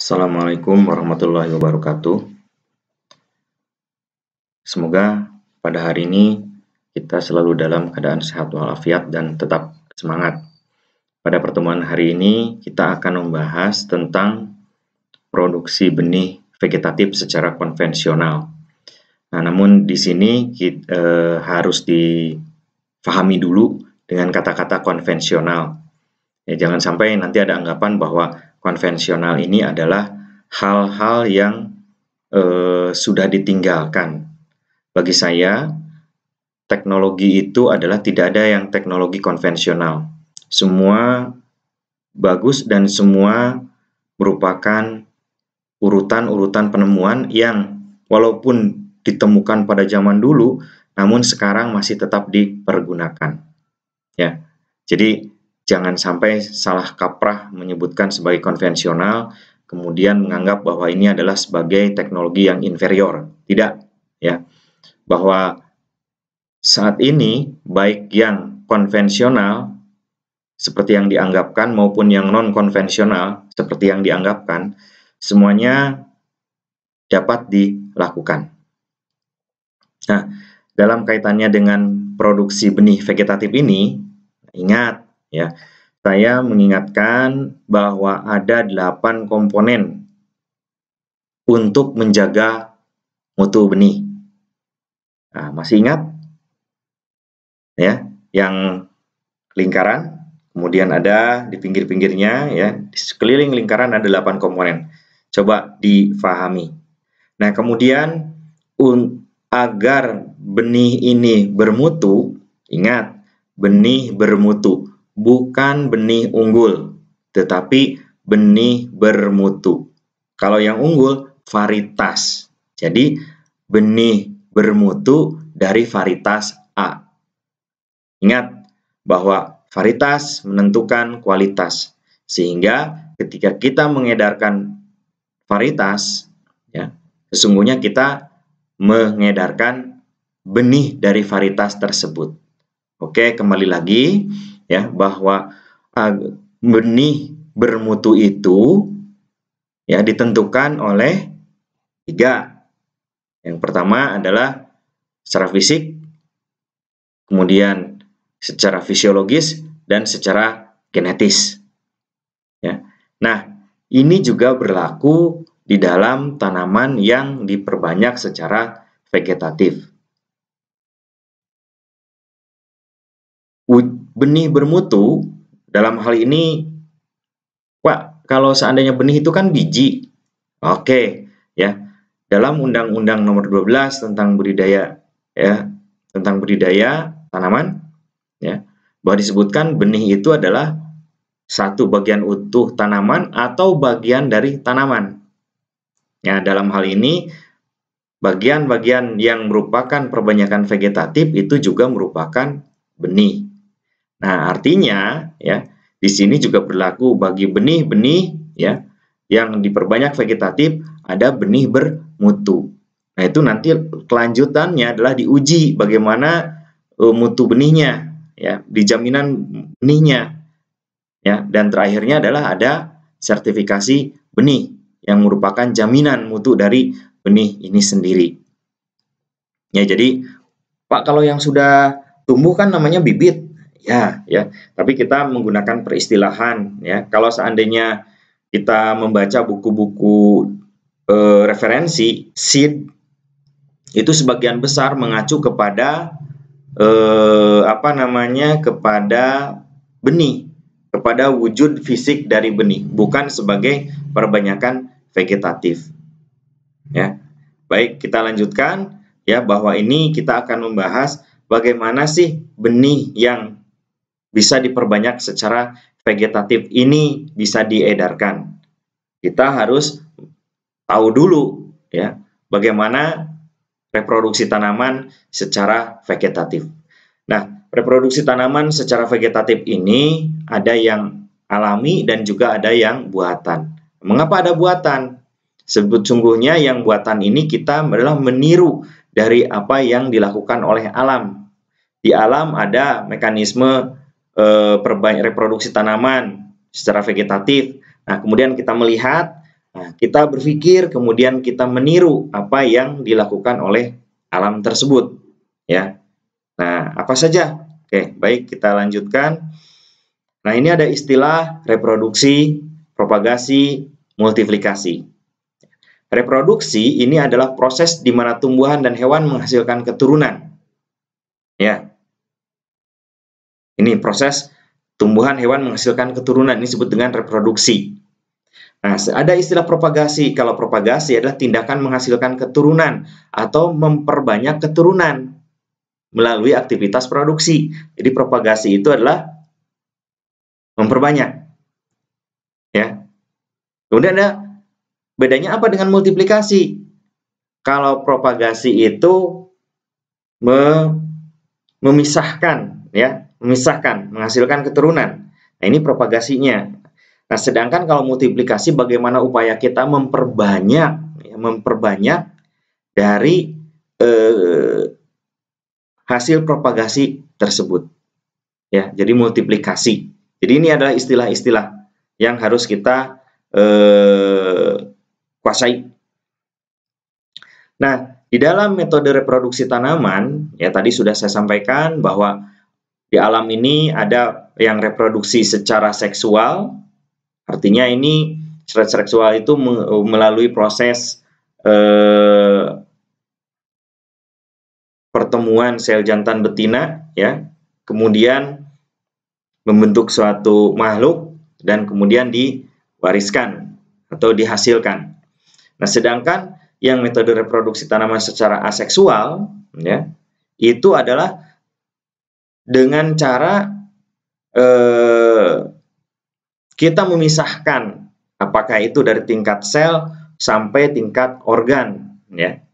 Assalamualaikum warahmatullahi wabarakatuh. Semoga pada hari ini kita selalu dalam keadaan sehat walafiat dan tetap semangat. Pada pertemuan hari ini kita akan membahas tentang produksi benih vegetatif secara konvensional. Nah, namun di sini harus difahami dulu dengan kata-kata konvensional. Ya, jangan sampai nanti ada anggapan bahwa konvensional ini adalah hal-hal yang sudah ditinggalkan. Bagi saya, teknologi itu adalah tidak ada yang teknologi konvensional. Semua bagus dan semua merupakan urutan-urutan penemuan yang walaupun ditemukan pada zaman dulu, namun sekarang masih tetap dipergunakan. Ya, jadi jangan sampai salah kaprah menyebutkan sebagai konvensional, kemudian menganggap bahwa ini adalah sebagai teknologi yang inferior. Tidak, ya. Bahwa saat ini baik yang konvensional seperti yang dianggapkan maupun yang non-konvensional seperti yang dianggapkan, semuanya dapat dilakukan. Nah, dalam kaitannya dengan produksi benih vegetatif ini, ingat ya, saya mengingatkan bahwa ada 8 komponen untuk menjaga mutu benih. Nah, masih ingat? Ya, yang lingkaran, kemudian ada di pinggir-pinggirnya ya, di sekeliling lingkaran ada 8 komponen. Coba difahami. Nah, kemudian agar benih ini bermutu, ingat, benih bermutu, bukan benih unggul, tetapi benih bermutu. Kalau yang unggul, varietas. Jadi, benih bermutu dari varietas A. Ingat bahwa varietas menentukan kualitas. Sehingga ketika kita mengedarkan varietas, ya, sesungguhnya kita mengedarkan benih dari varietas tersebut. Oke, kembali lagi ya, bahwa benih bermutu itu ya ditentukan oleh 3. Yang pertama adalah secara fisik, kemudian secara fisiologis, dan secara genetis. Ya. Nah, ini juga berlaku di dalam tanaman yang diperbanyak secara vegetatif. Benih bermutu, dalam hal ini, Pak, kalau seandainya benih itu kan biji. Oke, ya. Dalam Undang-Undang Nomor 12 tentang budidaya ya, tentang budidaya tanaman ya, bahwa disebutkan benih itu adalah satu bagian utuh tanaman atau bagian dari tanaman. Ya, dalam hal ini bagian-bagian yang merupakan perbanyakan vegetatif itu juga merupakan benih. Nah, artinya ya, di sini juga berlaku bagi benih-benih ya yang diperbanyak vegetatif, ada benih bermutu. Nah, itu nanti kelanjutannya adalah diuji bagaimana mutu benihnya ya, di jaminan benihnya ya, dan terakhirnya adalah ada sertifikasi benih yang merupakan jaminan mutu dari benih ini sendiri. Ya, jadi Pak, kalau yang sudah tumbuh kan namanya bibit. Ya, tapi kita menggunakan peristilahan ya. Kalau seandainya kita membaca buku-buku referensi seed, itu sebagian besar mengacu kepada kepada benih, kepada wujud fisik dari benih, bukan sebagai perbanyakan vegetatif. Ya, baik, kita lanjutkan ya, bahwa ini kita akan membahas bagaimana sih benih yang bisa diperbanyak secara vegetatif ini bisa diedarkan. Kita harus tahu dulu ya, bagaimana reproduksi tanaman secara vegetatif. Nah, reproduksi tanaman secara vegetatif ini ada yang alami dan juga ada yang buatan. Mengapa ada buatan? Sesungguhnya yang buatan ini kita adalah meniru dari apa yang dilakukan oleh alam. Di alam ada mekanisme reproduksi tanaman secara vegetatif. Nah, kemudian kita melihat Nah, kita berpikir kemudian kita meniru apa yang dilakukan oleh alam tersebut, ya. Nah, apa saja? Oke, baik, kita lanjutkan. Nah, ini ada istilah reproduksi, propagasi, multiplikasi. Reproduksi ini adalah proses di mana tumbuhan dan hewan menghasilkan keturunan. Ya. Ini proses tumbuhan hewan menghasilkan keturunan, ini disebut dengan reproduksi. Nah, ada istilah propagasi. Kalau propagasi adalah tindakan menghasilkan keturunan atau memperbanyak keturunan melalui aktivitas produksi. Jadi propagasi itu adalah memperbanyak. Ya. Kemudian ada bedanya apa dengan multiplikasi? Kalau propagasi itu memisahkan, ya, menghasilkan keturunan. Nah, ini propagasinya. Nah, sedangkan kalau multiplikasi bagaimana upaya kita memperbanyak, ya, dari hasil propagasi tersebut. Ya, jadi multiplikasi. Jadi ini adalah istilah-istilah yang harus kita kuasai. Nah, di dalam metode reproduksi tanaman, ya tadi sudah saya sampaikan bahwa di alam ini ada yang reproduksi secara seksual, artinya ini seksual itu melalui proses pertemuan sel jantan betina, ya, kemudian membentuk suatu makhluk dan kemudian diwariskan atau dihasilkan. Nah, sedangkan yang metode reproduksi tanaman secara aseksual, ya, itu adalah dengan cara kita memisahkan, apakah itu dari tingkat sel sampai tingkat organ, ya,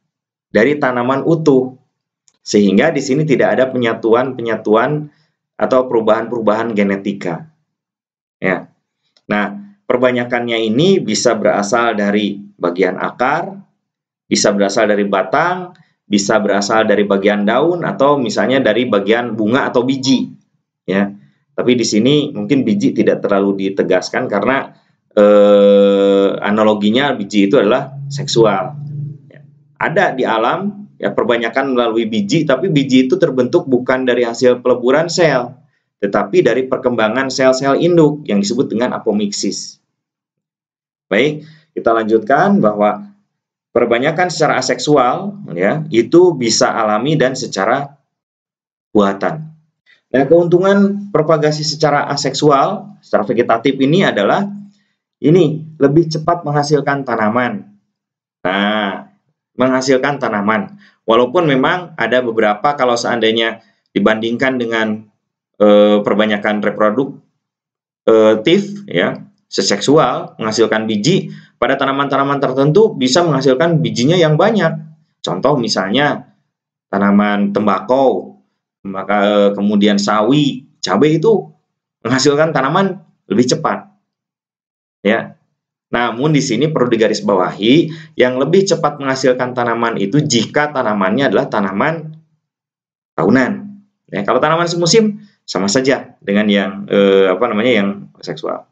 dari tanaman utuh, sehingga di sini tidak ada penyatuan atau perubahan-perubahan genetika. Ya. Nah, perbanyakannya ini bisa berasal dari bagian akar, bisa berasal dari batang, bisa berasal dari bagian daun, atau misalnya dari bagian bunga atau biji. Ya, tapi di sini mungkin biji tidak terlalu ditegaskan karena analoginya biji itu adalah seksual. Ya. Ada di alam, ya, perbanyakan melalui biji, tapi biji itu terbentuk bukan dari hasil peleburan sel, tetapi dari perkembangan sel-sel induk yang disebut dengan apomiksis. Baik, kita lanjutkan bahwa perbanyakan secara aseksual, ya, itu bisa alami dan secara buatan. Nah, keuntungan propagasi secara aseksual, secara vegetatif ini adalah ini lebih cepat menghasilkan tanaman. Nah, menghasilkan tanaman. Walaupun memang ada beberapa, kalau seandainya dibandingkan dengan perbanyakan reproduktif, ya, seseksual, menghasilkan biji, pada tanaman-tanaman tertentu bisa menghasilkan bijinya yang banyak. Contoh misalnya tanaman tembakau, maka kemudian sawi, cabai itu menghasilkan tanaman lebih cepat. Ya. Namun di sini perlu digarisbawahi, yang lebih cepat menghasilkan tanaman itu jika tanamannya adalah tanaman tahunan. Ya, kalau tanaman semusim sama saja dengan yang yang seksual.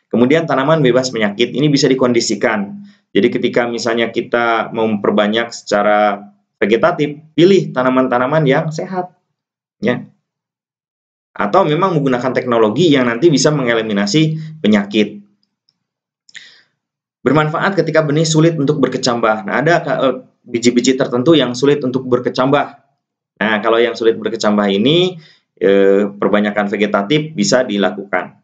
Kemudian tanaman bebas penyakit ini bisa dikondisikan. Jadi ketika misalnya kita memperbanyak secara vegetatif, pilih tanaman-tanaman yang sehat, ya. Atau memang menggunakan teknologi yang nanti bisa mengeliminasi penyakit. Bermanfaat ketika benih sulit untuk berkecambah. Nah, ada biji-biji tertentu yang sulit untuk berkecambah. Nah, kalau yang sulit berkecambah ini perbanyakan vegetatif bisa dilakukan.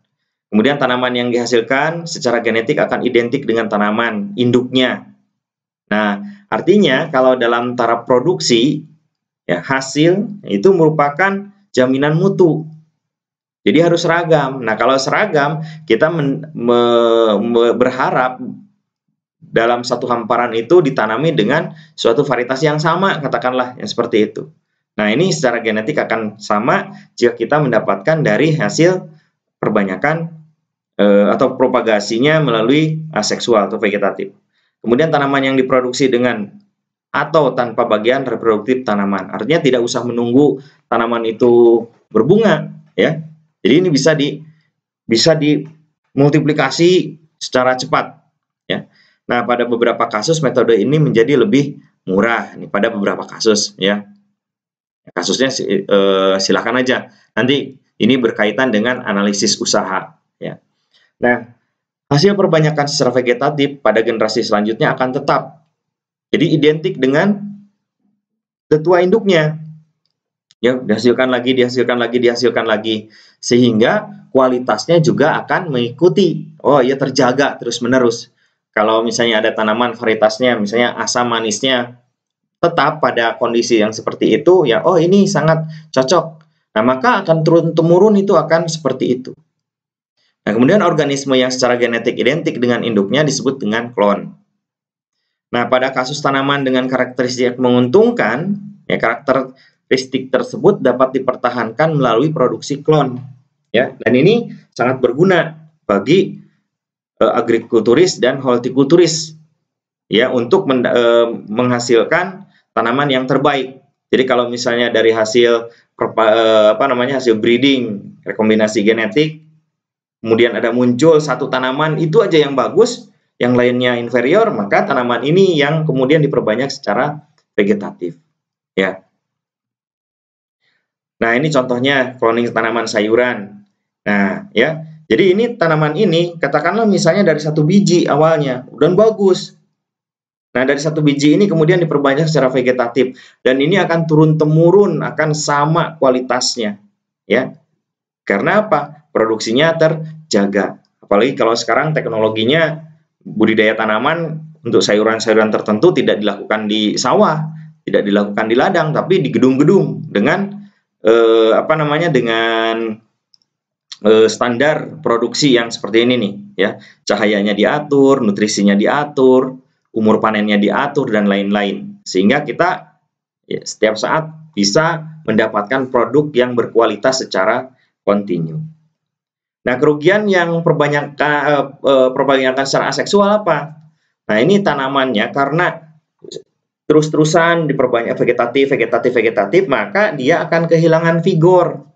Kemudian tanaman yang dihasilkan secara genetik akan identik dengan tanaman induknya. Nah, artinya kalau dalam taraf produksi, ya, hasil itu merupakan jaminan mutu. Jadi harus seragam. Nah, kalau seragam, kita berharap dalam satu hamparan itu ditanami dengan suatu varietas yang sama, katakanlah yang seperti itu. Nah, ini secara genetik akan sama jika kita mendapatkan dari hasil perbanyakan atau propagasinya melalui aseksual atau vegetatif. Kemudian tanaman yang diproduksi dengan atau tanpa bagian reproduktif tanaman. Artinya tidak usah menunggu tanaman itu berbunga, ya. Jadi ini bisa dimultiplikasi secara cepat, ya. Nah, pada beberapa kasus metode ini menjadi lebih murah nih pada beberapa kasus ya. Kasusnya silakan aja. Nanti ini berkaitan dengan analisis usaha ya. Nah, hasil perbanyakan secara vegetatif pada generasi selanjutnya akan tetap. Jadi identik dengan tetua induknya. Ya, dihasilkan lagi, dihasilkan lagi, dihasilkan lagi. Sehingga kualitasnya juga akan mengikuti. Oh, ya terjaga terus-menerus. Kalau misalnya ada tanaman varietasnya, misalnya asam manisnya tetap pada kondisi yang seperti itu, ya oh ini sangat cocok. Nah, maka akan turun-temurun itu akan seperti itu. Nah, kemudian organisme yang secara genetik identik dengan induknya disebut dengan klon. Nah, pada kasus tanaman dengan karakteristik menguntungkan, ya karakteristik tersebut dapat dipertahankan melalui produksi klon. Ya, dan ini sangat berguna bagi agrikulturis dan hortikulturis ya untuk menghasilkan tanaman yang terbaik. Jadi kalau misalnya dari hasil hasil breeding, rekombinasi genetik, kemudian ada muncul satu tanaman itu aja yang bagus, yang lainnya inferior, maka tanaman ini yang kemudian diperbanyak secara vegetatif. Ya. Nah, ini contohnya cloning tanaman sayuran. Nah, ya. Jadi ini tanaman ini katakanlah misalnya dari satu biji awalnya dan bagus. Nah, dari satu biji ini kemudian diperbanyak secara vegetatif dan ini akan turun-temurun, akan sama kualitasnya, ya. Karena apa? Produksinya terjaga. Apalagi kalau sekarang teknologinya budidaya tanaman untuk sayuran-sayuran tertentu tidak dilakukan di sawah, tidak dilakukan di ladang, tapi di gedung-gedung dengan standar produksi yang seperti ini nih, ya. Cahayanya diatur, nutrisinya diatur, umur panennya diatur, dan lain-lain. Sehingga kita ya, setiap saat bisa mendapatkan produk yang berkualitas secara kontinu. Nah, kerugian yang perbanyakan secara aseksual apa? Nah, ini tanamannya karena terus-terusan diperbanyak vegetatif, maka dia akan kehilangan vigor.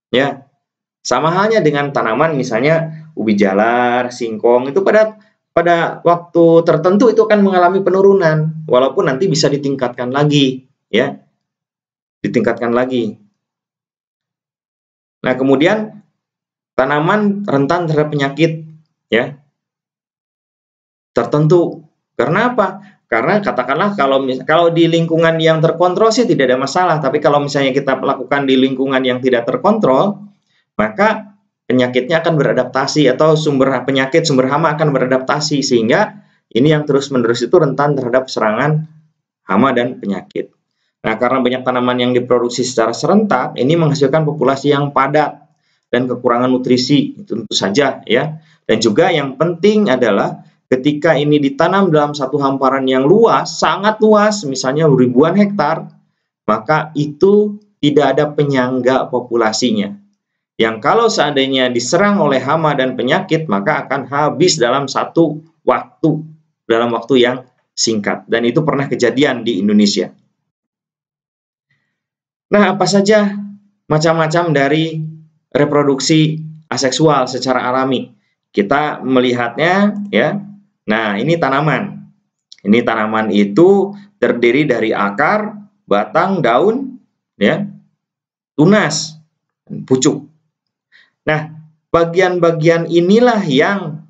Ya, sama halnya dengan tanaman misalnya ubi jalar, singkong, itu pada waktu tertentu itu akan mengalami penurunan, walaupun nanti bisa ditingkatkan lagi, ya, ditingkatkan lagi. Nah, kemudian tanaman rentan terhadap penyakit, ya, tertentu. Karena apa? Karena katakanlah kalau di lingkungan yang terkontrol sih tidak ada masalah, tapi kalau misalnya kita lakukan di lingkungan yang tidak terkontrol, maka penyakitnya akan beradaptasi atau sumber penyakit, sumber hama akan beradaptasi, sehingga ini yang terus-menerus itu rentan terhadap serangan hama dan penyakit. Nah, karena banyak tanaman yang diproduksi secara serentak, ini menghasilkan populasi yang padat dan kekurangan nutrisi, tentu saja ya. Dan juga yang penting adalah ketika ini ditanam dalam satu hamparan yang luas, sangat luas, misalnya ribuan hektar, maka itu tidak ada penyangga populasinya. Yang kalau seandainya diserang oleh hama dan penyakit, maka akan habis dalam dalam waktu yang singkat. Dan itu pernah kejadian di Indonesia. Nah, apa saja macam-macam dari reproduksi aseksual secara alami? Kita melihatnya, ya. Nah, ini tanaman. Ini tanaman itu terdiri dari akar, batang, daun, ya, tunas, pucuk. Nah, bagian-bagian inilah yang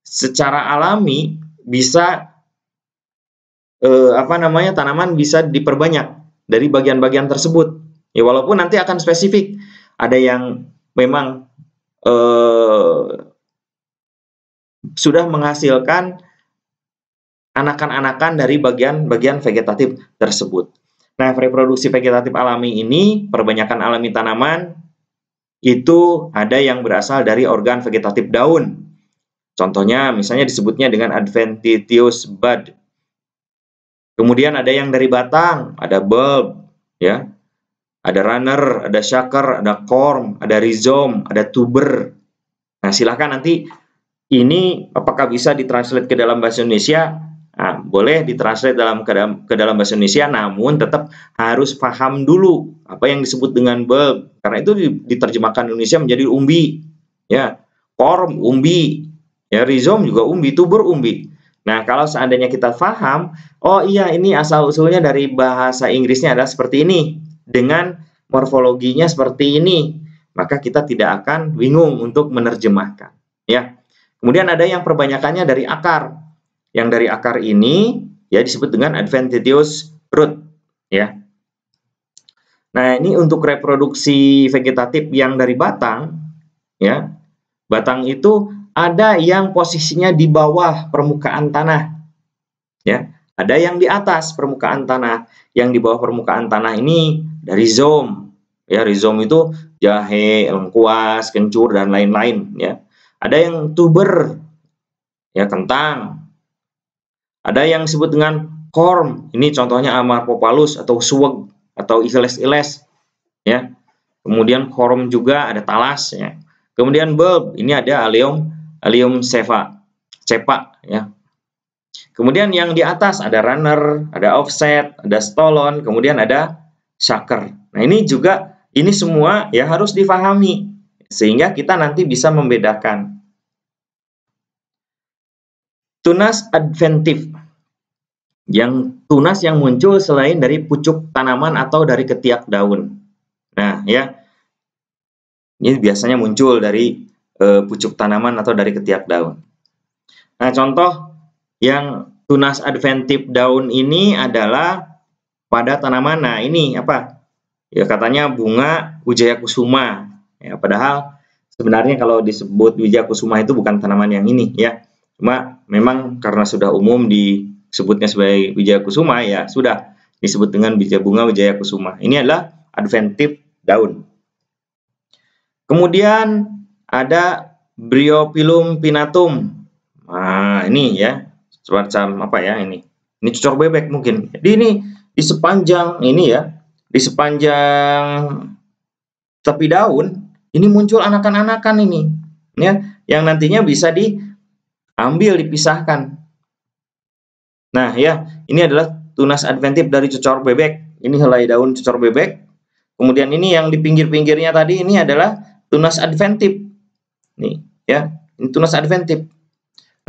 secara alami bisa tanaman bisa diperbanyak dari bagian-bagian tersebut. Ya, walaupun nanti akan spesifik. Ada yang memang sudah menghasilkan anakan-anakan dari bagian-bagian vegetatif tersebut. Nah, reproduksi vegetatif alami ini, perbanyakan alami tanaman, itu ada yang berasal dari organ vegetatif daun. Contohnya misalnya disebutnya dengan adventitious bud. Kemudian ada yang dari batang, ada bulb, ya. Ada runner, ada sucker, ada corm, ada rhizome, ada tuber. Nah, silakan nanti ini apakah bisa ditranslate ke dalam bahasa Indonesia? Nah, boleh ditranslate ke dalam bahasa Indonesia, namun tetap harus paham dulu apa yang disebut dengan bulb, karena itu diterjemahkan Indonesia menjadi umbi, ya, corm umbi, ya, rhizome juga umbi, tuber umbi. Nah, kalau seandainya kita paham, oh iya ini asal-usulnya dari bahasa Inggrisnya adalah seperti ini, dengan morfologinya seperti ini, maka kita tidak akan bingung untuk menerjemahkan. Ya. Kemudian ada yang perbanyakannya dari akar. Yang dari akar ini ya disebut dengan adventitious root. Ya. Nah, ini untuk reproduksi vegetatif yang dari batang, ya. Batang itu ada yang posisinya di bawah permukaan tanah. Ya, ada yang di atas permukaan tanah. Yang di bawah permukaan tanah ini dari rhizome. Ya, rhizome itu jahe, lengkuas, kencur dan lain-lain, ya. Ada yang tuber, ya, kentang. Ada yang disebut dengan corm. Ini contohnya Amarpopalus atau suweg atau iles-iles, ya. Kemudian corm juga ada talas, ya. Kemudian bulb, ini ada Allium cepa, ya. Kemudian yang di atas ada runner, ada offset, ada stolon, kemudian ada sucker. Nah, ini semua ya harus difahami sehingga kita nanti bisa membedakan. Tunas adventif. Tunas yang muncul selain dari pucuk tanaman atau dari ketiak daun. Nah, ya. Ini biasanya muncul dari pucuk tanaman atau dari ketiak daun. Nah, contoh yang tunas adventif daun ini adalah pada tanaman. Nah, ini apa? Ya, katanya bunga Wijayakusuma. Ya, padahal sebenarnya kalau disebut Wijayakusuma itu bukan tanaman yang ini, ya. Cuma memang karena sudah umum disebutnya sebagai Wijayakusuma, ya sudah disebut dengan bunga Wijayakusuma. Ini adalah adventif daun. Kemudian ada Bryophyllum pinnatum. Nah, ini ya semacam apa ya ini? Ini cucur bebek mungkin. Jadi ini di sepanjang ini ya, di sepanjang tepi daun ini muncul anakan-anakan ini, ya, yang nantinya bisa diambil, dipisahkan. Nah, ya, ini adalah tunas adventif dari cucur bebek. Ini helai daun cucur bebek. Kemudian ini yang di pinggir-pinggirnya tadi ini adalah tunas adventif. Nih, ya, ini tunas adventif.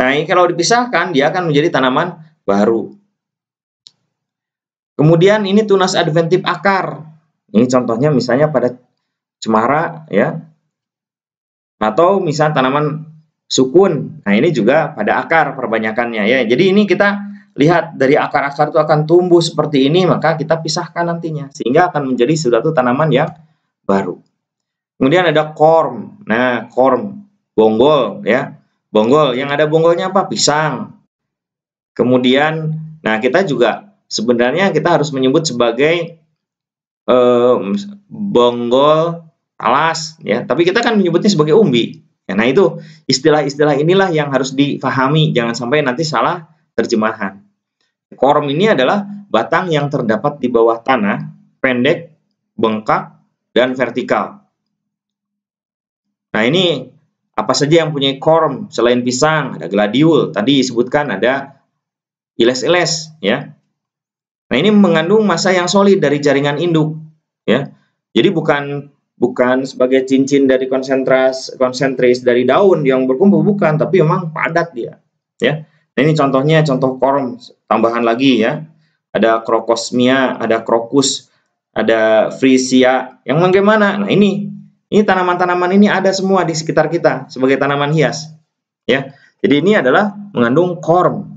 Nah, ini kalau dipisahkan dia akan menjadi tanaman baru. Kemudian ini tunas adventif akar. Ini contohnya misalnya pada cemara, ya. Atau misalnya tanaman sukun. Nah, ini juga pada akar perbanyakannya, ya. Jadi ini kita lihat dari akar-akar itu akan tumbuh seperti ini, maka kita pisahkan nantinya sehingga akan menjadi suatu tanaman yang baru. Kemudian ada corm. Nah, corm, bonggol, ya. Bonggol, yang ada bonggolnya apa? Pisang. Kemudian, nah kita juga sebenarnya kita harus menyebut sebagai bonggol talas, ya. Tapi kita kan menyebutnya sebagai umbi. Ya, nah itu istilah-istilah inilah yang harus difahami, jangan sampai nanti salah terjemahan. Corm ini adalah batang yang terdapat di bawah tanah, pendek, bengkak, dan vertikal. Nah, ini apa saja yang punya corm selain pisang? Ada gladiol, tadi disebutkan ada iles-iles, ya. Nah, ini mengandung massa yang solid dari jaringan induk, ya. Jadi bukan sebagai cincin dari konsentris dari daun yang berkumpul, bukan, tapi memang padat dia, ya. Nah, ini contohnya, contoh corm tambahan lagi, ya. Ada crocosmia, ada crocus, ada frisia. Yang bagaimana? Nah, ini tanaman-tanaman ini ada semua di sekitar kita sebagai tanaman hias, ya. Jadi ini adalah mengandung corm.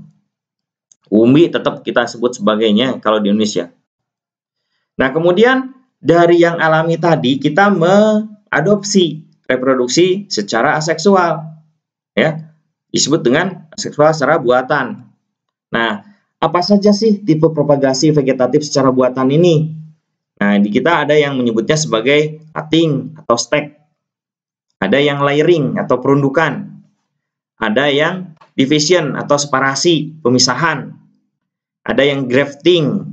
Umbi tetap kita sebut sebagainya kalau di Indonesia. Nah, kemudian dari yang alami tadi kita mengadopsi reproduksi secara aseksual, ya. Disebut dengan aseksual secara buatan. Nah, apa saja sih tipe propagasi vegetatif secara buatan ini? Nah, di kita ada yang menyebutnya sebagai cutting atau stack. Ada yang layering atau perundukan. Ada yang division atau separasi, pemisahan. Ada yang grafting.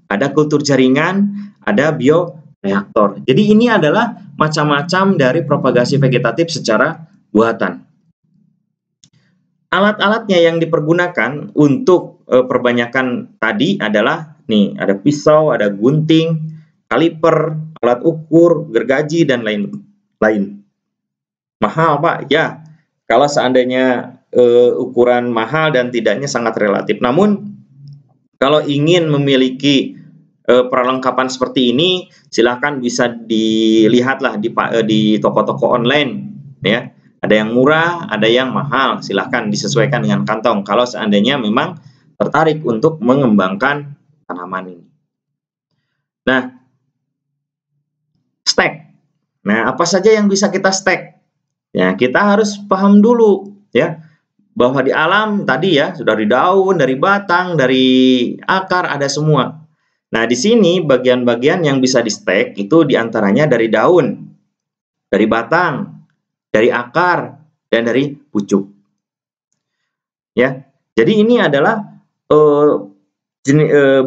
Ada kultur jaringan, ada bioreaktor. Jadi ini adalah macam-macam dari propagasi vegetatif secara buatan. Alat-alatnya yang dipergunakan untuk perbanyakan tadi adalah nih, ada pisau, ada gunting, kaliper, alat ukur, gergaji, dan lain-lain. Mahal, Pak? Ya, kalau seandainya ukuran mahal dan tidaknya sangat relatif. Namun kalau ingin memiliki perlengkapan seperti ini, silahkan bisa dilihatlah di toko-toko online, ya. Ada yang murah, ada yang mahal. Silahkan disesuaikan dengan kantong. Kalau seandainya memang tertarik untuk mengembangkan tanaman ini. Nah, stek. Nah, apa saja yang bisa kita stek? Ya, kita harus paham dulu, ya, bahwa di alam tadi ya, sudah dari daun, dari batang, dari akar, ada semua. Nah, di sini bagian-bagian yang bisa di-stek itu diantaranya dari daun, dari batang, dari akar, dan dari pucuk. Ya, jadi ini adalah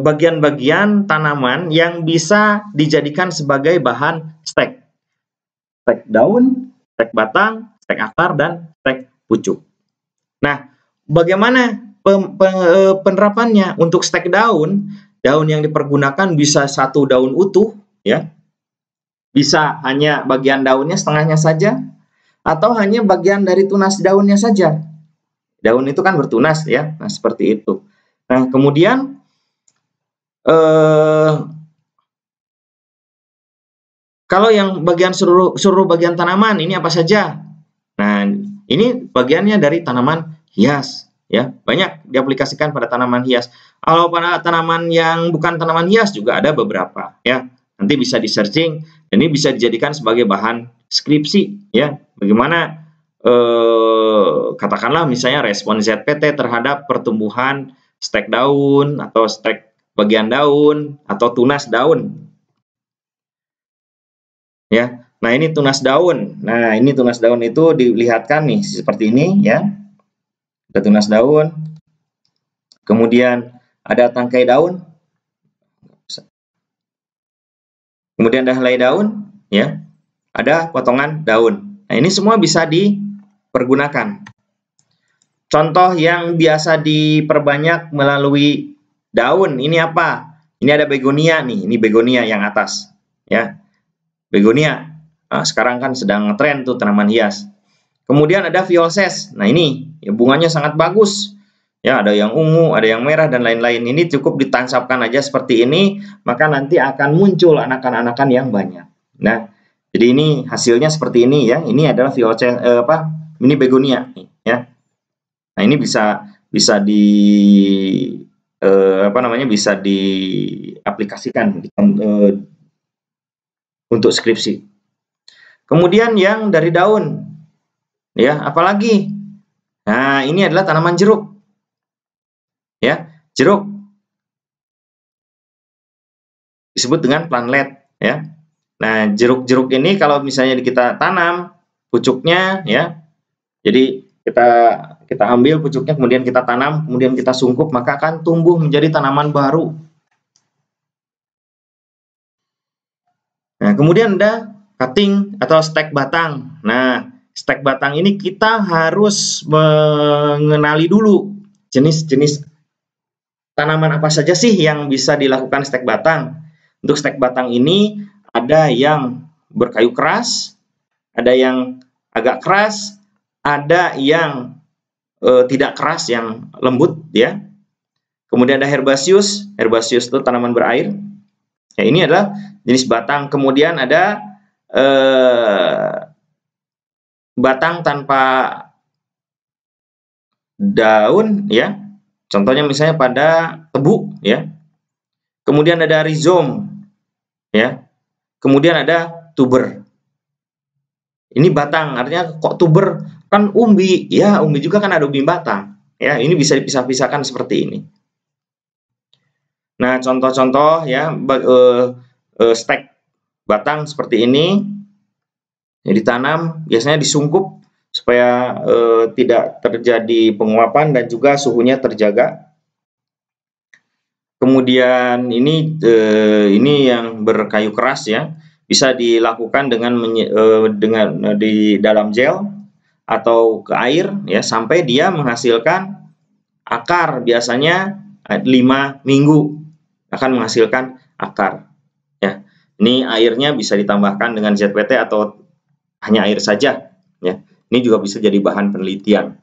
bagian-bagian tanaman yang bisa dijadikan sebagai bahan stek. Stek daun, stek batang, stek akar, dan stek pucuk. Nah, bagaimana penerapannya? Untuk stek daun yang dipergunakan bisa satu daun utuh, ya, bisa hanya bagian daunnya setengahnya saja, atau hanya bagian dari tunas daunnya saja. Daun itu kan bertunas, ya, nah seperti itu. Nah, kemudian kalau yang bagian seluruh bagian tanaman ini apa saja? Nah, ini bagiannya dari tanaman hias, ya, banyak diaplikasikan pada tanaman hias. Kalau pada tanaman yang bukan tanaman hias juga ada beberapa, ya. Nanti bisa di searching, dan ini bisa dijadikan sebagai bahan skripsi, ya. Bagaimana katakanlah misalnya respon ZPT terhadap pertumbuhan stek daun atau stek bagian daun atau tunas daun, ya. Nah, ini tunas daun. Nah, ini tunas daun itu dilihatkan nih seperti ini, ya. Ada tunas daun. Kemudian ada tangkai daun. Kemudian ada helai daun, ya. Ada potongan daun. Nah, ini semua bisa dipergunakan. Contoh yang biasa diperbanyak melalui daun, ini apa? Ini ada begonia nih, ini begonia yang atas, ya. Begonia. Nah, sekarang kan sedang ngetren tuh tanaman hias. Kemudian ada violses. Nah, ini ya, bunganya sangat bagus. Ya, ada yang ungu, ada yang merah, dan lain-lain. Ini cukup ditancapkan aja seperti ini, maka nanti akan muncul anakan-anakan yang banyak. Nah, jadi ini hasilnya seperti ini, ya. Ini adalah violses, ini begonia, ya. Nah, ini bisa bisa diaplikasikan untuk skripsi. Kemudian yang dari daun, ya, apalagi? Nah, ini adalah tanaman jeruk, ya, jeruk disebut dengan plantlet, ya. Nah, jeruk-jeruk ini kalau misalnya kita tanam pucuknya, ya, jadi kita ambil pucuknya, kemudian kita tanam, kemudian kita sungkup, maka akan tumbuh menjadi tanaman baru. Nah, kemudian ada cutting atau stek batang. Nah, stek batang ini kita harus mengenali dulu jenis-jenis tanaman apa saja sih yang bisa dilakukan stek batang. Untuk stek batang ini ada yang berkayu keras, ada yang agak keras, ada yang tidak keras, yang lembut, ya. Kemudian ada herbaceous. Herbaceous itu tanaman berair. Ya, ini adalah jenis batang. Kemudian ada batang tanpa daun, ya. Contohnya misalnya pada tebu, ya. Kemudian ada rhizome, ya. Kemudian ada tuber. Ini batang, artinya kok tuber, kan umbi, ya, umbi juga kan ada umbi batang, ya. Ini bisa dipisah-pisahkan seperti ini. Nah, contoh-contoh, ya, stek batang seperti ini, ya, ditanam, biasanya disungkup supaya tidak terjadi penguapan dan juga suhunya terjaga. Kemudian ini yang berkayu keras, ya, bisa dilakukan dengan di dalam gel atau ke air, ya, sampai dia menghasilkan akar. Biasanya 5 minggu akan menghasilkan akar, ya. Ini airnya bisa ditambahkan dengan ZPT atau hanya air saja, ya. Ini juga bisa jadi bahan penelitian.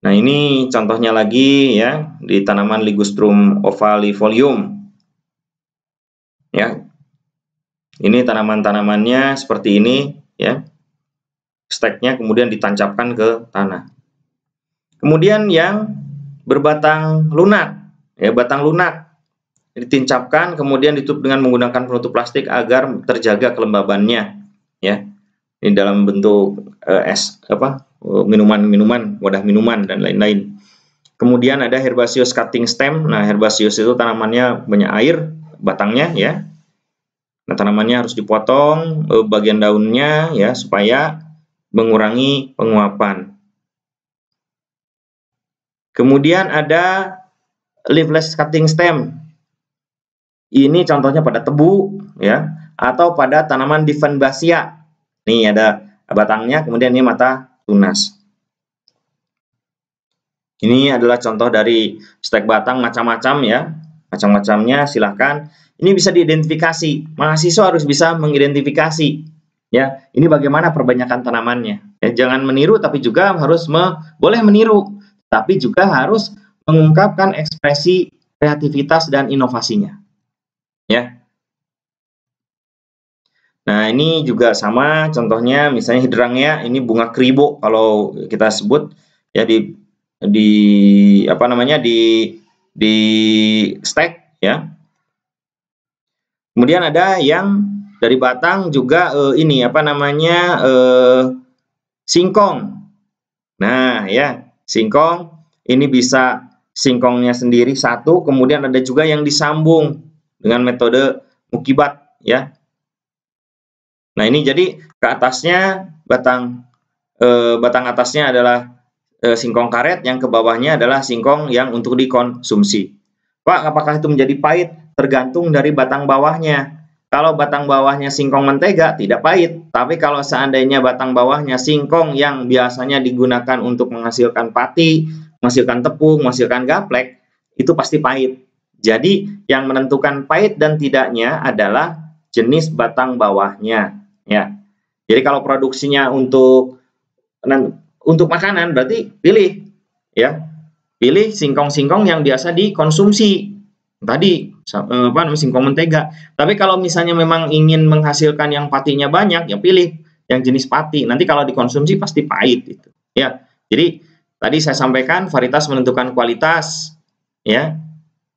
Nah, ini contohnya lagi ya di tanaman Ligustrum ovalifolium. Ya. Ini tanaman-tanamannya seperti ini ya. Steknya kemudian ditancapkan ke tanah. Kemudian yang berbatang lunak, ya batang lunak ditancapkan kemudian ditutup dengan menggunakan penutup plastik agar terjaga kelembabannya, ya. Ini dalam bentuk minuman-minuman, wadah minuman dan lain-lain. Kemudian ada herbaceous cutting stem. Nah, herbaceous itu tanamannya banyak air batangnya, ya. Nah, tanamannya harus dipotong bagian daunnya ya supaya mengurangi penguapan. Kemudian ada leafless cutting stem. Ini contohnya pada tebu ya atau pada tanaman Dieffenbachia. Nih ada batangnya, kemudian ini mata tunas. Ini adalah contoh dari stek batang macam-macam ya. Macam-macamnya silahkan. Ini bisa diidentifikasi. Mahasiswa harus bisa mengidentifikasi ya. Ini bagaimana perbanyakan tanamannya. Ya, jangan meniru tapi juga harus boleh meniru, tapi juga harus mengungkapkan ekspresi kreativitas dan inovasinya. Ya. Nah, ini juga sama contohnya misalnya hydrangea, ini bunga kribo kalau kita sebut ya di stek ya. Kemudian ada yang dari batang juga singkong. Nah, ya, singkong ini bisa singkongnya sendiri satu, kemudian ada juga yang disambung dengan metode mukibat ya. Nah, ini jadi ke atasnya batang atasnya adalah singkong karet, yang ke bawahnya adalah singkong yang untuk dikonsumsi. Pak, apakah itu menjadi pahit? Tergantung dari batang bawahnya. Kalau batang bawahnya singkong mentega, tidak pahit. Tapi kalau seandainya batang bawahnya singkong yang biasanya digunakan untuk menghasilkan pati, menghasilkan tepung, menghasilkan gaplek, itu pasti pahit. Jadi, yang menentukan pahit dan tidaknya adalah jenis batang bawahnya. Ya. Jadi, kalau produksinya untuk makanan, berarti pilih. Ya. Pilih singkong-singkong yang biasa dikonsumsi. Tadi singkong mentega. Tapi kalau misalnya memang ingin menghasilkan yang patinya banyak, ya pilih yang jenis pati. Nanti kalau dikonsumsi pasti pahit itu. Ya. Jadi tadi saya sampaikan varietas menentukan kualitas, ya.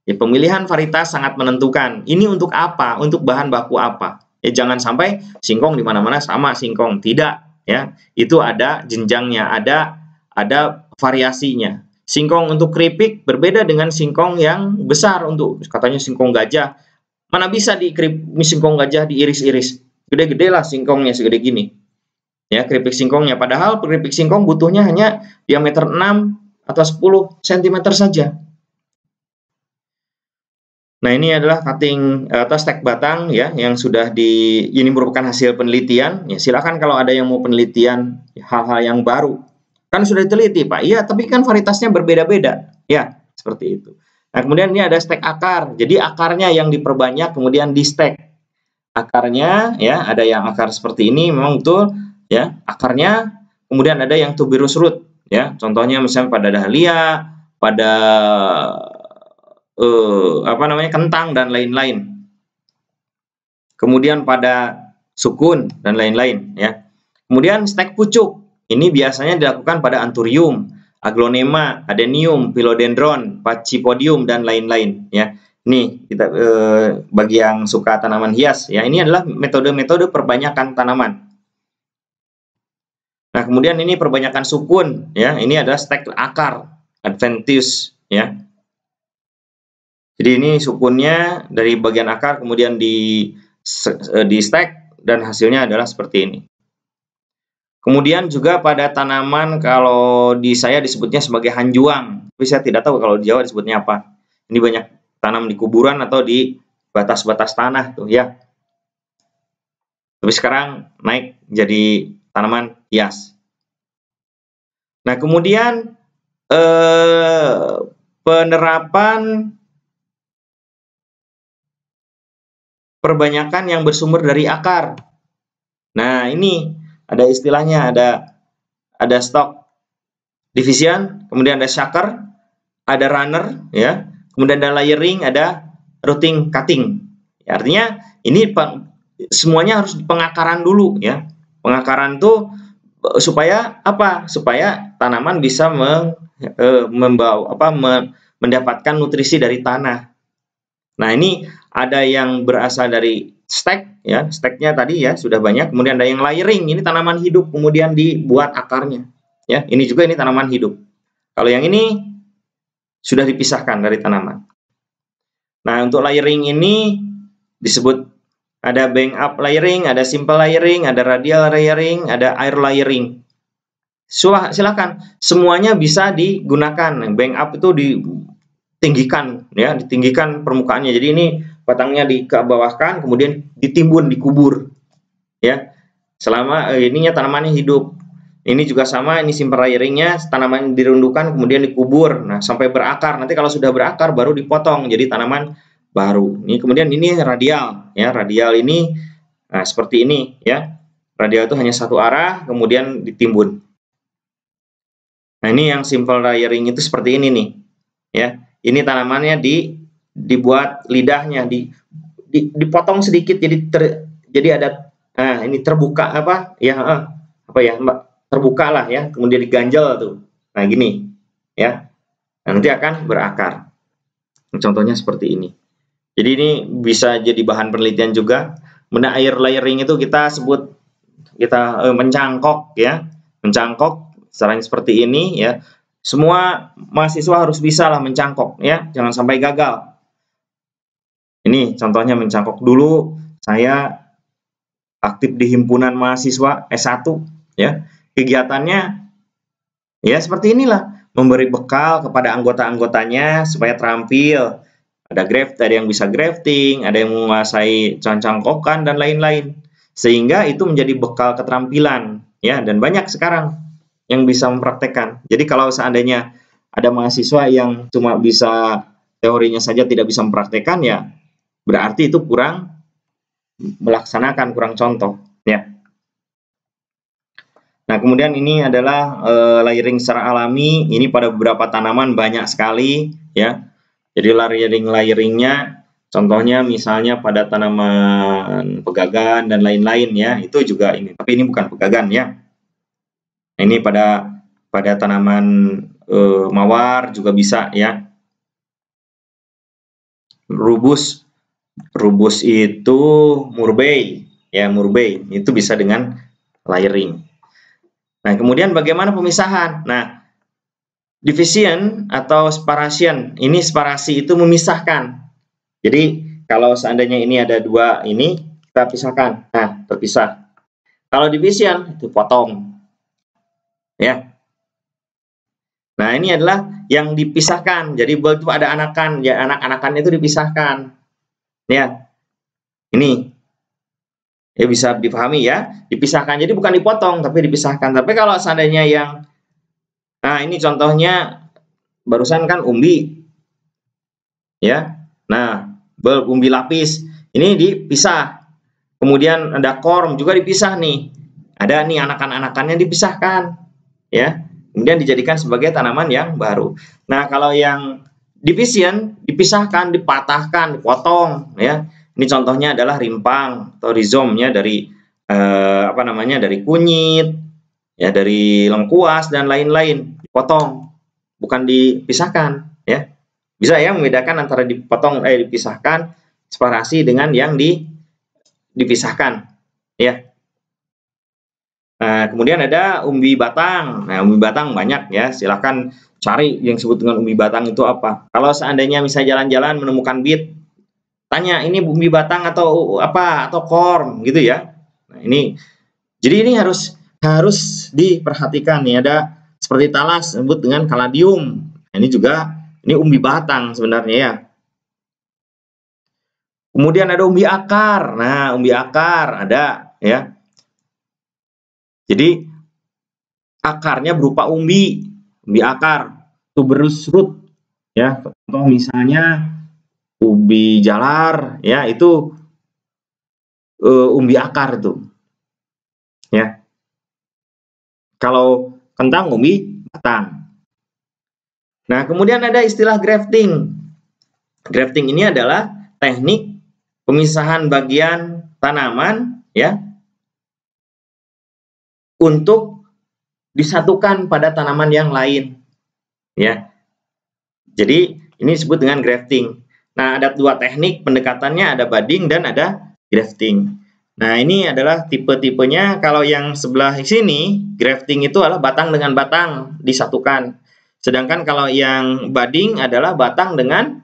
Ya, pemilihan varietas sangat menentukan. Ini untuk apa? Untuk bahan baku apa? Ya, jangan sampai singkong di mana-mana sama singkong. Tidak, ya. Itu ada jenjangnya, ada variasinya. Singkong untuk keripik berbeda dengan singkong yang besar untuk katanya singkong gajah. Mana bisa singkong gajah diiris-iris? Gede-gede lah singkongnya segede gini. Ya, keripik singkongnya. Padahal keripik singkong butuhnya hanya diameter 6 atau 10 cm saja. Nah, ini adalah cutting atau stek batang ya yang sudah ini merupakan hasil penelitian. Ya, silakan kalau ada yang mau penelitian hal-hal yang baru. Kan sudah diteliti, Pak. Iya, tapi kan varietasnya berbeda-beda. Ya, seperti itu. Nah, kemudian ini ada stek akar. Jadi akarnya yang diperbanyak kemudian di stek. Akarnya ya, ada yang akar seperti ini memang betul ya, akarnya. Kemudian ada yang tuberous root ya. Contohnya misalnya pada dahlia, pada kentang dan lain-lain. Kemudian pada sukun dan lain-lain ya. Kemudian stek pucuk. Ini biasanya dilakukan pada anthurium, aglonema, adenium, philodendron, pachypodium dan lain-lain ya. Nih kita bagi yang suka tanaman hias ya, ini adalah metode-metode perbanyakan tanaman. Nah, kemudian ini perbanyakan sukun ya. Ini adalah stek akar, adventitious ya. Jadi ini sukunnya dari bagian akar kemudian di stek dan hasilnya adalah seperti ini. Kemudian juga pada tanaman kalau di saya disebutnya sebagai hanjuang, tapi saya tidak tahu kalau di Jawa disebutnya apa. Ini banyak tanam di kuburan atau di batas-batas tanah tuh ya. Tapi sekarang naik jadi tanaman hias. Nah, kemudian penerapan perbanyakan yang bersumber dari akar. Nah, ini ada istilahnya, ada stok division, kemudian ada shaker, ada runner, ya, kemudian ada layering, ada rooting, cutting. Ya, artinya ini semuanya harus pengakaran dulu, ya. Pengakaran tuh supaya apa? Supaya tanaman bisa mendapatkan nutrisi dari tanah. Nah, ini ada yang berasal dari stek, ya, steknya tadi ya sudah banyak. Kemudian ada yang layering, ini tanaman hidup, kemudian dibuat akarnya, ya. Ini juga ini tanaman hidup. Kalau yang ini sudah dipisahkan dari tanaman. Nah, untuk layering ini disebut ada bank up layering, ada simple layering, ada radial layering, ada air layering. Silakan, semuanya bisa digunakan. Bank up itu ditinggikan, ya, ditinggikan permukaannya. Jadi ini batangnya dikebawahkan, kemudian ditimbun, dikubur, ya. Selama ininya tanamannya hidup. Ini juga sama, ini simple layeringnya, tanaman dirundukan kemudian dikubur, nah sampai berakar. Nanti kalau sudah berakar baru dipotong jadi tanaman baru. Ini kemudian ini radial, ya, radial ini seperti ini, ya. Radial itu hanya satu arah, kemudian ditimbun. Nah, ini yang simple layering itu seperti ini nih, ya. Ini tanamannya dibuat lidahnya, dipotong sedikit jadi ada ini terbuka apa ya, Mbak, terbuka lah, ya, kemudian diganjel tuh. Nah, gini, ya. Nanti akan berakar. Contohnya seperti ini. Jadi ini bisa jadi bahan penelitian juga. Kemudian air layering itu kita sebut mencangkok, ya. Mencangkok caranya seperti ini, ya. Semua mahasiswa harus bisa lah mencangkok, ya. Jangan sampai gagal. Ini contohnya mencangkok. Dulu saya aktif di himpunan mahasiswa S1, ya. Kegiatannya ya seperti inilah, memberi bekal kepada anggota-anggotanya supaya terampil. Ada yang bisa grafting, ada yang menguasai cangkokan dan lain-lain. Sehingga itu menjadi bekal keterampilan, ya, dan banyak sekarang yang bisa mempraktekkan. Jadi kalau seandainya ada mahasiswa yang cuma bisa teorinya saja tidak bisa mempraktekkan, ya berarti itu kurang melaksanakan, kurang contoh, ya. Nah, kemudian ini adalah layering secara alami. Ini pada beberapa tanaman banyak sekali, ya. Jadi layering-layeringnya, contohnya misalnya pada tanaman pegagan dan lain-lain, ya, itu juga ini. Tapi ini bukan pegagan, ya. Nah, ini pada tanaman mawar juga bisa, ya. Rubus itu murbei, ya, murbei itu bisa dengan layering. Nah, kemudian bagaimana pemisahan? Nah, division atau separation, ini separasi itu memisahkan. Jadi kalau seandainya ini ada dua, ini kita pisahkan. Nah, terpisah. Kalau division itu potong, ya. Nah, ini adalah yang dipisahkan. Jadi itu ada anakan, ya, anak-anakannya itu dipisahkan, ya. Ini ya bisa dipahami, ya, dipisahkan. Jadi bukan dipotong tapi dipisahkan. Tapi kalau seandainya yang ini contohnya barusan kan umbi, ya. Nah, umbi lapis ini dipisah. Kemudian ada korm juga dipisah nih. Ada nih anakan-anakannya dipisahkan, ya. Kemudian dijadikan sebagai tanaman yang baru. Nah, kalau yang division dipisahkan, dipatahkan, dipotong, ya. Ini contohnya adalah rimpang atau rhizome-nya dari dari kunyit, ya, dari lengkuas dan lain-lain, dipotong, bukan dipisahkan, ya. Bisa, ya, membedakan antara dipisahkan separasi dengan yang dipisahkan, ya. Nah, kemudian ada umbi batang. Nah, umbi batang banyak, ya. Silakan cari yang disebut dengan umbi batang itu apa. Kalau seandainya misalnya jalan-jalan menemukan bit, tanya ini umbi batang atau apa, atau korm, gitu, ya. Nah, jadi ini harus diperhatikan, nih. Ada seperti talas disebut dengan kaladium. Nah, ini umbi batang sebenarnya, ya. Kemudian ada umbi akar. Nah, umbi akar ada, ya. Jadi akarnya berupa umbi akar, tuberous root, ya. Contoh misalnya umbi jalar, ya, itu umbi akar itu, ya. Kalau kentang umbi batang. Nah, kemudian ada istilah grafting. Grafting ini adalah teknik pemisahan bagian tanaman ya untuk disatukan pada tanaman yang lain ya. Jadi ini disebut dengan grafting. Nah, ada dua teknik pendekatannya, ada budding dan ada grafting. Nah, ini adalah tipe-tipenya. Kalau yang sebelah sini, grafting itu adalah batang dengan batang disatukan. Sedangkan kalau yang budding adalah batang dengan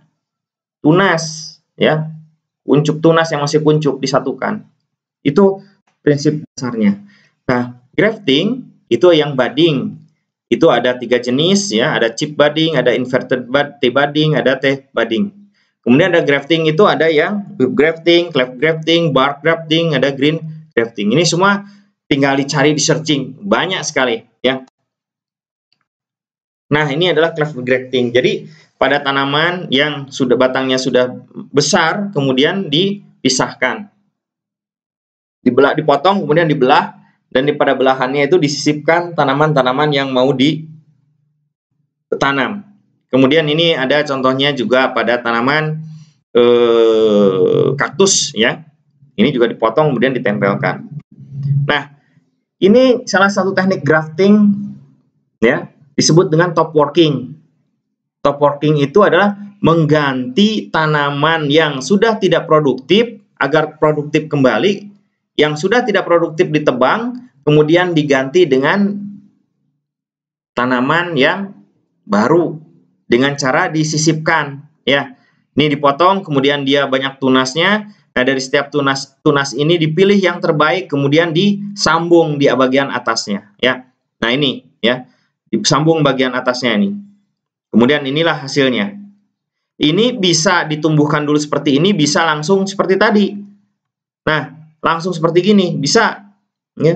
tunas, ya, kuncup tunas yang masih kuncup disatukan. Itu prinsip dasarnya. Nah, grafting itu yang budding. Itu ada 3 jenis ya, ada chip budding, ada inverted T-budding, ada T-budding. Kemudian ada grafting itu ada yang whip grafting, cleft grafting, bark grafting, ada green grafting. Ini semua tinggal dicari di searching, banyak sekali ya. Nah, ini adalah cleft grafting. Jadi pada tanaman yang sudah batangnya sudah besar kemudian dipisahkan. Dibelah, dipotong kemudian dibelah, dan pada belahannya itu disisipkan tanaman-tanaman yang mau ditanam. Kemudian ini ada contohnya juga pada tanaman kaktus ya. Ini juga dipotong kemudian ditempelkan. Nah, ini salah satu teknik grafting ya, disebut dengan top working. Top working itu adalah mengganti tanaman yang sudah tidak produktif agar produktif kembali. Yang sudah tidak produktif ditebang, kemudian diganti dengan tanaman yang baru dengan cara disisipkan ya. Ini dipotong, kemudian dia banyak tunasnya. Nah, dari setiap tunas ini dipilih yang terbaik, kemudian disambung di bagian atasnya ya. Nah, ini ya, disambung bagian atasnya ini. Kemudian inilah hasilnya. Ini bisa ditumbuhkan dulu seperti ini, bisa langsung seperti tadi. Nah, langsung seperti gini bisa ya.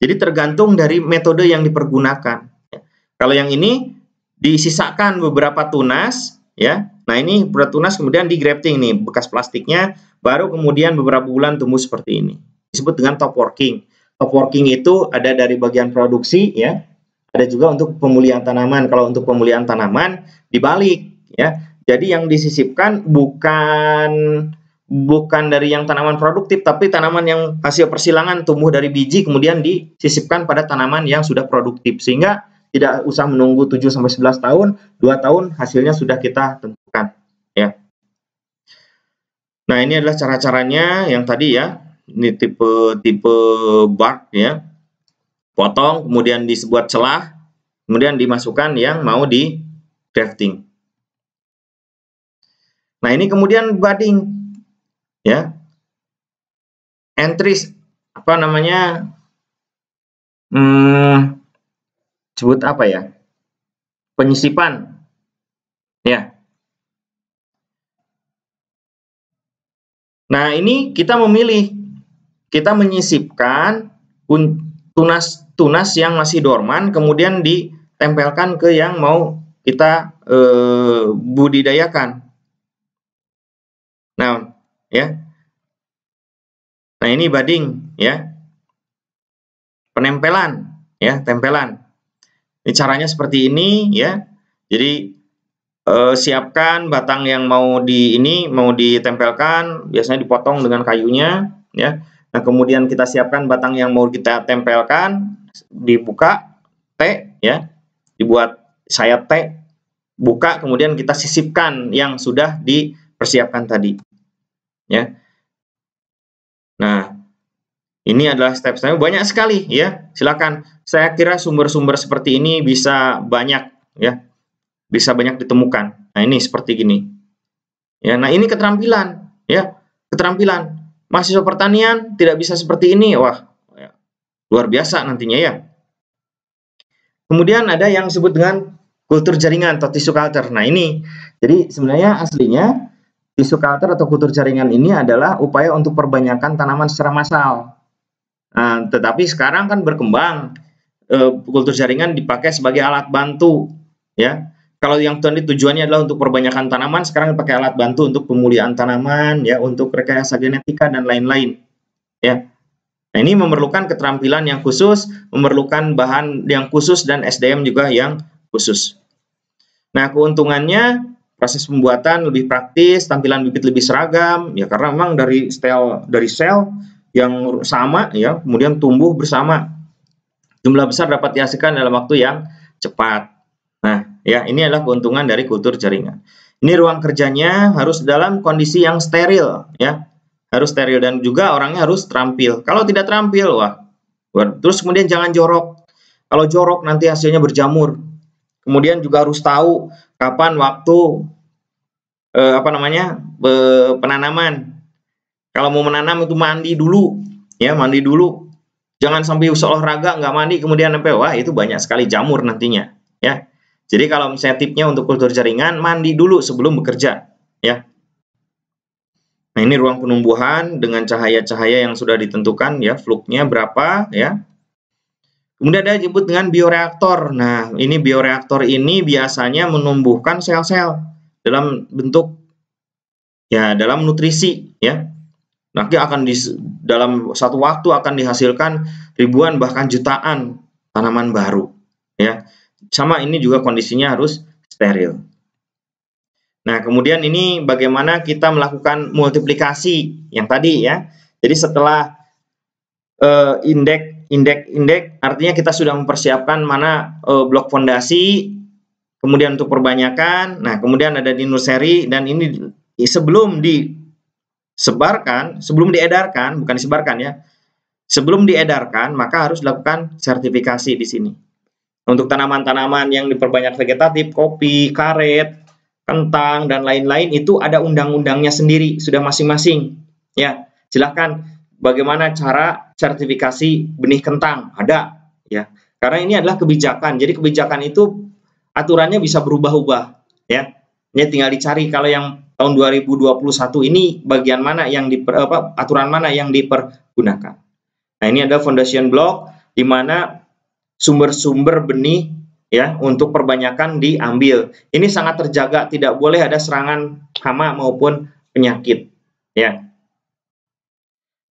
Jadi tergantung dari metode yang dipergunakan. Kalau yang ini disisakan beberapa tunas ya. Nah, ini beberapa tunas kemudian di grafting nih, bekas plastiknya, baru kemudian beberapa bulan tumbuh seperti ini. Disebut dengan top working. Top working itu ada dari bagian produksi ya. Ada juga untuk pemulihan tanaman. Kalau untuk pemulihan tanaman dibalik ya. Jadi yang disisipkan bukan dari yang tanaman produktif, tapi tanaman yang hasil persilangan tumbuh dari biji kemudian disisipkan pada tanaman yang sudah produktif, sehingga tidak usah menunggu 7-11 tahun, 2 tahun hasilnya sudah kita tentukan ya. Nah, ini adalah cara-caranya yang tadi ya. Ini tipe bark ya. Potong kemudian dibuat celah, kemudian dimasukkan yang mau di grafting. Nah, ini kemudian budding ya, entries apa namanya, sebut apa ya, penyisipan ya. Nah, ini kita memilih, kita menyisipkan tunas yang masih dorman kemudian ditempelkan ke yang mau kita budidayakan. Nah ya, nah ini budding ya, penempelan ya, tempelan. Ini caranya seperti ini ya. Jadi siapkan batang yang mau ditempelkan, biasanya dipotong dengan kayunya ya. Nah, kemudian kita siapkan batang yang mau kita tempelkan, dibuka T ya, dibuat sayap T, buka, kemudian kita sisipkan yang sudah dipersiapkan tadi ya. Nah, ini adalah step-stepnya, banyak sekali ya. Silakan. Saya kira sumber-sumber seperti ini bisa banyak ya. Bisa banyak ditemukan. Nah, ini seperti gini. Ya, nah ini keterampilan ya. Keterampilan. Mahasiswa pertanian tidak bisa seperti ini. Wah, ya, luar biasa nantinya ya. Kemudian ada yang disebut dengan kultur jaringan atau tissue culture. Nah, ini. Jadi sebenarnya aslinya tissue culture atau kultur jaringan ini adalah upaya untuk perbanyakan tanaman secara massal. Nah, tetapi sekarang kan berkembang, kultur jaringan dipakai sebagai alat bantu ya. Kalau yang tadi tujuannya adalah untuk perbanyakan tanaman, sekarang dipakai alat bantu untuk pemulihan tanaman ya, untuk rekayasa genetika dan lain-lain ya. Nah, ini memerlukan keterampilan yang khusus, memerlukan bahan yang khusus dan SDM juga yang khusus. Nah, keuntungannya proses pembuatan lebih praktis, tampilan bibit lebih seragam, ya karena memang dari sel yang sama ya, kemudian tumbuh bersama. Jumlah besar dapat dihasilkan dalam waktu yang cepat. Nah, ya ini adalah keuntungan dari kultur jaringan. Ini ruang kerjanya harus dalam kondisi yang steril, ya. Harus steril dan juga orangnya harus terampil. Kalau tidak terampil, wah. Terus kemudian jangan jorok. Kalau jorok nanti hasilnya berjamur. Kemudian juga harus tahu kapan waktu penanaman. Kalau mau menanam itu mandi dulu, ya mandi dulu. Jangan sampai olahraga nggak mandi kemudian sampai wah itu banyak sekali jamur nantinya, ya. Jadi kalau misalnya tipnya untuk kultur jaringan mandi dulu sebelum bekerja, ya. Nah ini ruang penumbuhan dengan cahaya-cahaya yang sudah ditentukan, ya fluknya berapa, ya. Kemudian ada disebut dengan bioreaktor. Nah, ini bioreaktor ini biasanya menumbuhkan sel-sel dalam bentuk dalam nutrisi ya. Nanti akan dalam satu waktu akan dihasilkan ribuan bahkan jutaan tanaman baru ya. Sama ini juga kondisinya harus steril. Nah, kemudian ini bagaimana kita melakukan multiplikasi yang tadi ya. Jadi setelah indeks artinya kita sudah mempersiapkan mana blok fondasi, kemudian untuk perbanyakan, nah kemudian ada di nursery dan ini sebelum diedarkan, bukan disebarkan ya, sebelum diedarkan maka harus dilakukan sertifikasi di sini. Untuk tanaman-tanaman yang diperbanyak vegetatif, kopi, karet, kentang dan lain-lain itu ada undang-undangnya sendiri, sudah masing-masing. Ya, silakan. Bagaimana cara sertifikasi benih kentang? Ada, ya. Karena ini adalah kebijakan. Jadi kebijakan itu aturannya bisa berubah-ubah, ya. Ini tinggal dicari kalau yang tahun 2021 ini bagian mana yang aturan mana yang dipergunakan. Nah, ini ada foundation block di mana sumber-sumber benih ya untuk perbanyakan diambil. Ini sangat terjaga, tidak boleh ada serangan hama maupun penyakit, ya.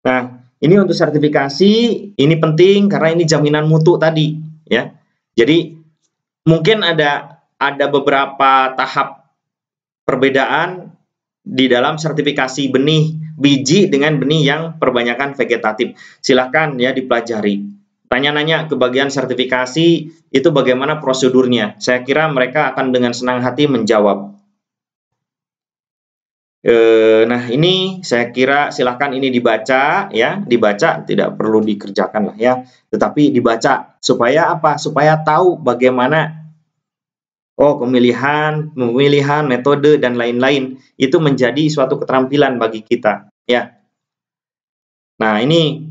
Nah, ini untuk sertifikasi, ini penting karena ini jaminan mutu tadi, ya. Jadi mungkin ada beberapa tahap perbedaan di dalam sertifikasi benih biji dengan benih yang perbanyakan vegetatif. Silahkan ya dipelajari. Tanya-nanya ke bagian sertifikasi itu bagaimana prosedurnya. Saya kira mereka akan dengan senang hati menjawab. Nah ini saya kira silahkan ini dibaca ya, dibaca tidak perlu dikerjakan lah ya, tetapi dibaca supaya apa? Supaya tahu bagaimana pemilihan, metode dan lain-lain itu menjadi suatu keterampilan bagi kita ya. Nah ini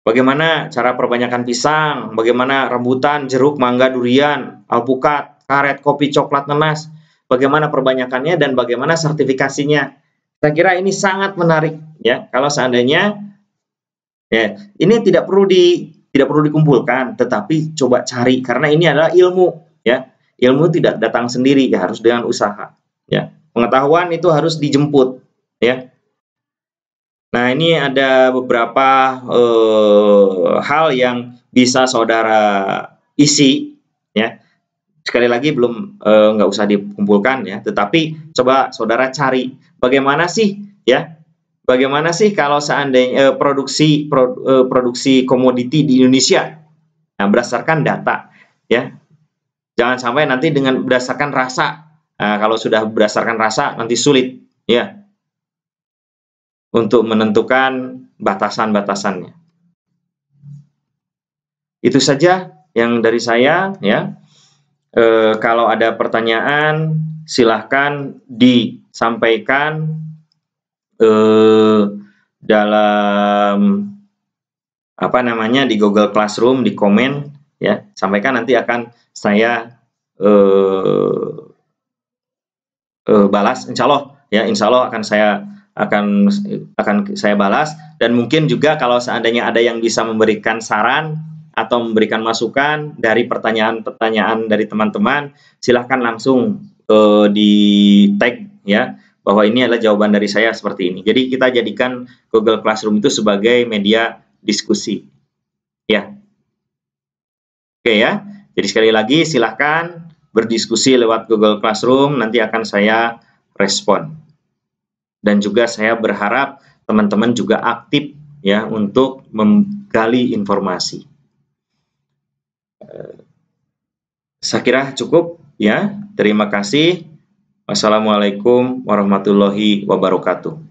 bagaimana cara perbanyakan pisang, bagaimana rambutan, jeruk, mangga, durian, alpukat, karet, kopi, coklat, nanas. Bagaimana perbanyakannya dan bagaimana sertifikasinya. Saya kira ini sangat menarik ya. Kalau seandainya ya, ini tidak perlu dikumpulkan, tetapi coba cari karena ini adalah ilmu ya. Ilmu tidak datang sendiri ya, harus dengan usaha ya. Pengetahuan itu harus dijemput ya. Nah, ini ada beberapa hal yang bisa saudara isi ya. Sekali lagi belum nggak usah dikumpulkan ya, tetapi coba saudara cari bagaimana sih ya, bagaimana sih kalau seandainya produksi komoditi di Indonesia, nah berdasarkan data ya, jangan sampai nanti dengan berdasarkan rasa, nah, kalau sudah berdasarkan rasa nanti sulit ya untuk menentukan batasan-batasannya. Itu saja yang dari saya ya. Kalau ada pertanyaan silahkan disampaikan dalam di Google Classroom di komen ya, sampaikan nanti akan saya balas insya Allah akan saya balas, dan mungkin juga kalau seandainya ada yang bisa memberikan saran atau memberikan masukan dari pertanyaan-pertanyaan dari teman-teman, silahkan langsung di tag ya, bahwa ini adalah jawaban dari saya seperti ini. Jadi kita jadikan Google Classroom itu sebagai media diskusi. Ya. Oke ya. Jadi sekali lagi silahkan berdiskusi lewat Google Classroom, nanti akan saya respon. Dan juga saya berharap teman-teman juga aktif ya untuk menggali informasi. Saya kira cukup ya. Terima kasih. Wassalamualaikum warahmatullahi wabarakatuh.